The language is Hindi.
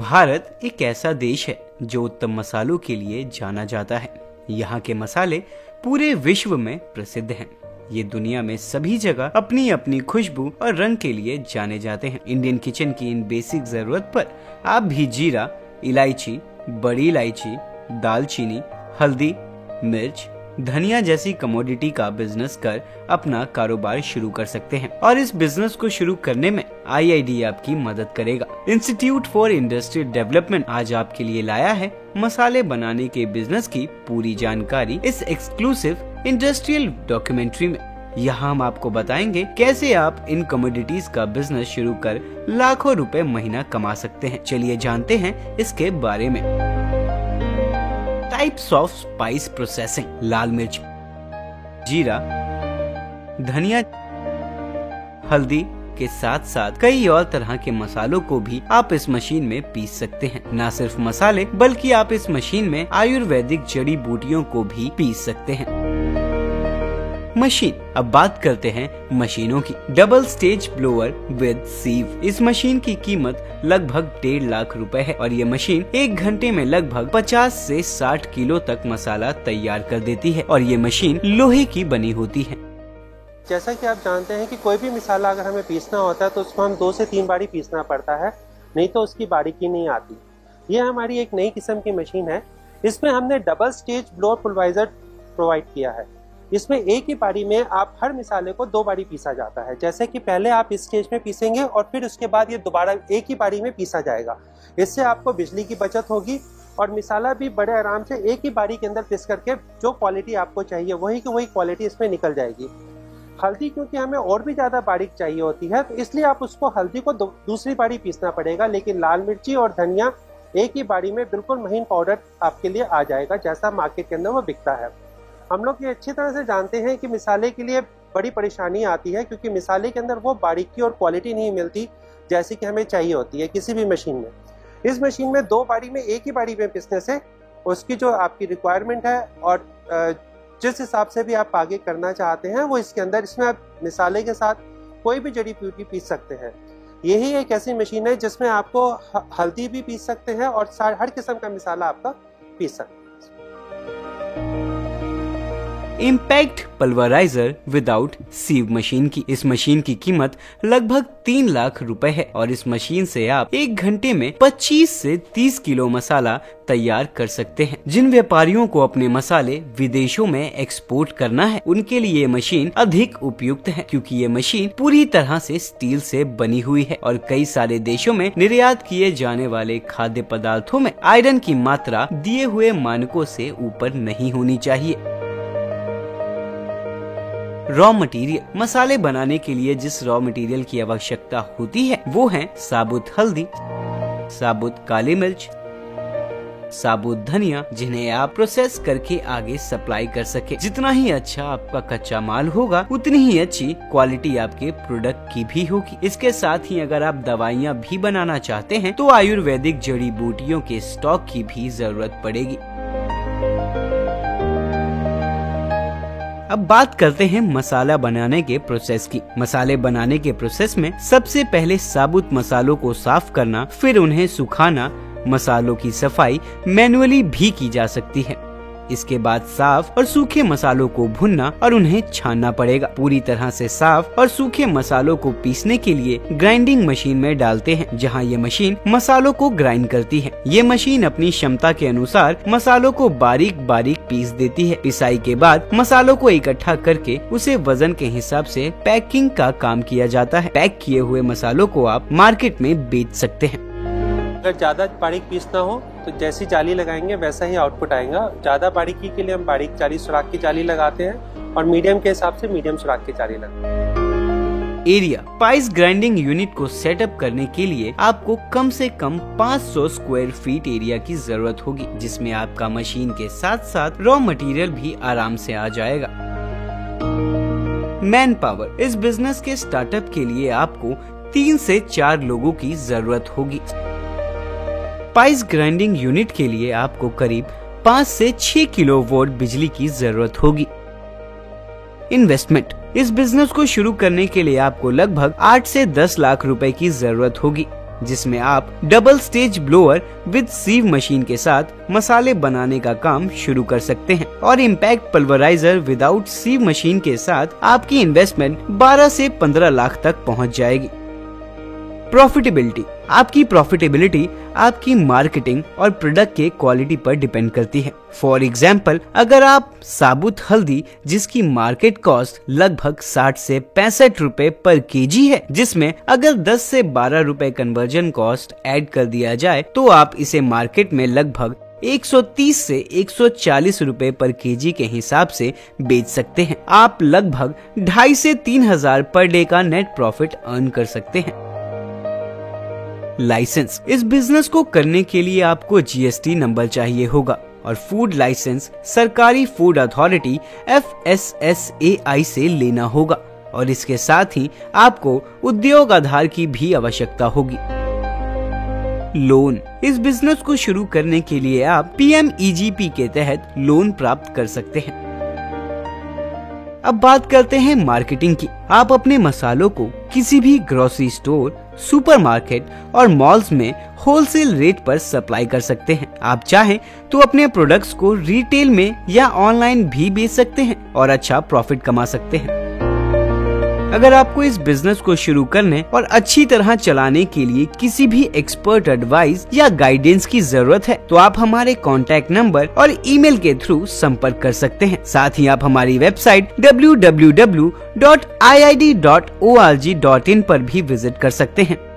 भारत एक ऐसा देश है जो उत्तम मसालों के लिए जाना जाता है। यहाँ के मसाले पूरे विश्व में प्रसिद्ध हैं। ये दुनिया में सभी जगह अपनी अपनी खुशबू और रंग के लिए जाने जाते हैं। इंडियन किचन की इन बेसिक जरूरत पर आप भी जीरा, इलायची, बड़ी इलायची, दालचीनी, हल्दी, मिर्च, धनिया जैसी कमोडिटी का बिजनेस कर अपना कारोबार शुरू कर सकते हैं और इस बिजनेस को शुरू करने में IID आपकी मदद करेगा। इंस्टीट्यूट फॉर इंडस्ट्रियल डेवलपमेंट आज आपके लिए लाया है मसाले बनाने के बिजनेस की पूरी जानकारी इस एक्सक्लूसिव इंडस्ट्रियल डॉक्यूमेंट्री में। यहाँ हम आपको बताएंगे कैसे आप इन कमोडिटीज का बिजनेस शुरू कर लाखों रुपए महीना कमा सकते हैं। चलिए जानते हैं इसके बारे में। Types of spice processing. लाल मिर्च, जीरा, धनिया, हल्दी के साथ साथ कई और तरह के मसालों को भी आप इस मशीन में पीस सकते हैं। न सिर्फ मसाले बल्कि आप इस मशीन में आयुर्वेदिक जड़ी बूटियों को भी पीस सकते हैं। मशीन। अब बात करते हैं मशीनों की। Double stage blower with sieve. इस मशीन की कीमत लगभग 1.5 लाख रुपए है और ये मशीन 1 घंटे में लगभग 50 से 60 किलो तक मसाला तैयार कर देती है और ये मशीन लोहे की बनी होती है। जैसा कि आप जानते हैं कि कोई भी मसाला अगर हमें पीसना होता है तो उसको हम 2 से 3 बारी पीसना पड़ता है, नहीं तो उसकी बारीकी नहीं आती। ये हमारी एक नई किस्म की मशीन है। इसमें हमने डबल स्टेज ब्लोअर पुलवाइजर प्रोवाइड किया है। इसमें एक ही बारी में आप हर मसाले को 2 बारी पीसा जाता है। जैसे कि पहले आप इस स्टेज में पीसेंगे और फिर उसके बाद ये दोबारा एक ही बारी में पीसा जाएगा। इससे आपको बिजली की बचत होगी और मसाला भी बड़े आराम से एक ही बारी के अंदर पीस करके जो क्वालिटी आपको चाहिए वही की वही क्वालिटी इसमें निकल जाएगी। हल्दी क्योंकि हमें और भी ज़्यादा बारीक चाहिए होती है तो इसलिए आप उसको हल्दी को दूसरी बारी पीसना पड़ेगा, लेकिन लाल मिर्ची और धनिया एक ही बारी में बिल्कुल महीन पाउडर आपके लिए आ जाएगा जैसा मार्केट के अंदर वो बिकता है। हम लोग ये अच्छी तरह से जानते हैं कि मसाले के लिए बड़ी परेशानी आती है क्योंकि मसाले के अंदर वो बारीकी और क्वालिटी नहीं मिलती जैसी कि हमें चाहिए होती है किसी भी मशीन में। इस मशीन में 2 बारी में एक ही बारी में पीसने से उसकी जो आपकी रिक्वायरमेंट है और जिस हिसाब से भी आप आगे करना चाहते हैं वो इसके अंदर इसमें आप मसाले के साथ कोई भी जड़ी बूटी पीस सकते हैं। यही एक ऐसी मशीन है जिसमें आपको हल्दी भी पीस सकते हैं और हर किस्म का मसाला आपका पीस सकते हैं। इम्पैक्ट पल्वराइजर विदाउट सीव मशीन की। इस मशीन की कीमत लगभग 3 लाख रुपए है और इस मशीन से आप 1 घंटे में 25 से 30 किलो मसाला तैयार कर सकते हैं। जिन व्यापारियों को अपने मसाले विदेशों में एक्सपोर्ट करना है उनके लिए ये मशीन अधिक उपयुक्त है क्योंकि ये मशीन पूरी तरह से स्टील से बनी हुई है और कई सारे देशों में निर्यात किए जाने वाले खाद्य पदार्थों में आयरन की मात्रा दिए हुए मानकों से ऊपर नहीं होनी चाहिए। Raw material. मसाले बनाने के लिए जिस रॉ मटेरियल की आवश्यकता होती है वो है साबुत हल्दी, साबुत काली मिर्च, साबुत धनिया, जिन्हें आप प्रोसेस करके आगे सप्लाई कर सके। जितना ही अच्छा आपका कच्चा माल होगा उतनी ही अच्छी क्वालिटी आपके प्रोडक्ट की भी होगी। इसके साथ ही अगर आप दवाइयाँ भी बनाना चाहते हैं तो आयुर्वेदिक जड़ी बूटियों के स्टॉक की भी जरूरत पड़ेगी। अब बात करते हैं मसाला बनाने के प्रोसेस की। मसाले बनाने के प्रोसेस में सबसे पहले साबुत मसालों को साफ करना, फिर उन्हें सुखाना। मसालों की सफाई मैन्युअली भी की जा सकती है। इसके बाद साफ और सूखे मसालों को भुनना और उन्हें छानना पड़ेगा। पूरी तरह से साफ और सूखे मसालों को पीसने के लिए ग्राइंडिंग मशीन में डालते हैं जहां ये मशीन मसालों को ग्राइंड करती है। ये मशीन अपनी क्षमता के अनुसार मसालों को बारीक बारीक पीस देती है। पिसाई के बाद मसालों को इकट्ठा करके उसे वजन के हिसाब से पैकिंग का काम किया जाता है। पैक किए हुए मसालों को आप मार्केट में बेच सकते हैं। अगर ज़्यादा बारीक पीसना हो तो जैसी जाली लगाएंगे वैसा ही आउटपुट आएगा। ज़्यादा बारीकी के लिए हम बारीक जाली सुराख की जाली लगाते हैं और मीडियम के हिसाब से मीडियम सुराख की जाली लगाते हैं। एरिया। स्पाइस ग्राइंडिंग यूनिट को सेटअप करने के लिए आपको कम से कम 500 स्क्वायर फीट एरिया की जरूरत होगी जिसमें आपका मशीन के साथ साथ रॉ मटेरियल भी आराम से आ जाएगा। Man power. इस बिजनेस के स्टार्टअप के लिए आपको 3 से 4 लोगों की जरूरत होगी। स्पाइस ग्राइंडिंग यूनिट के लिए आपको करीब 5 से 6 किलोवाट बिजली की जरूरत होगी। इन्वेस्टमेंट। इस बिजनेस को शुरू करने के लिए आपको लगभग 8 से 10 लाख रुपए की जरूरत होगी। जिसमें आप double stage blower with sieve machine के साथ मसाले बनाने का काम शुरू कर सकते हैं और इम्पैक्ट पल्वराइजर विदाउट सीव मशीन के साथ आपकी इन्वेस्टमेंट 12 से 15 लाख तक पहुंच जाएगी। प्रॉफिटेबिलिटी। आपकी प्रॉफिटेबिलिटी आपकी मार्केटिंग और प्रोडक्ट के क्वालिटी पर डिपेंड करती है। फॉर एग्जाम्पल, अगर आप साबुत हल्दी जिसकी मार्केट कॉस्ट लगभग 60 से 65 रुपए पर केजी है, जिसमें अगर 10 से 12 रुपए कन्वर्जन कॉस्ट ऐड कर दिया जाए तो आप इसे मार्केट में लगभग 130 से 140 रुपए पर केजी के हिसाब से बेच सकते हैं। आप लगभग 2,500 से 3,000 पर डे का नेट प्रॉफिट अर्न कर सकते हैं। लाइसेंस। इस बिजनेस को करने के लिए आपको GST नंबर चाहिए होगा और फूड लाइसेंस सरकारी फूड अथॉरिटी FSSAI से लेना होगा और इसके साथ ही आपको उद्योग आधार की भी आवश्यकता होगी। लोन। इस बिजनेस को शुरू करने के लिए आप PMEGP के तहत लोन प्राप्त कर सकते हैं। अब बात करते हैं मार्केटिंग की। आप अपने मसालों को किसी भी ग्रोसरी स्टोर, सुपरमार्केट और मॉल्स में होलसेल रेट पर सप्लाई कर सकते हैं। आप चाहें तो अपने प्रोडक्ट्स को रिटेल में या ऑनलाइन भी बेच सकते हैं और अच्छा प्रॉफिट कमा सकते हैं। अगर आपको इस बिजनेस को शुरू करने और अच्छी तरह चलाने के लिए किसी भी एक्सपर्ट एडवाइस या गाइडेंस की जरूरत है तो आप हमारे कॉन्टैक्ट नंबर और ईमेल के थ्रू संपर्क कर सकते हैं। साथ ही आप हमारी वेबसाइट www.iid.org.in पर भी विजिट कर सकते हैं।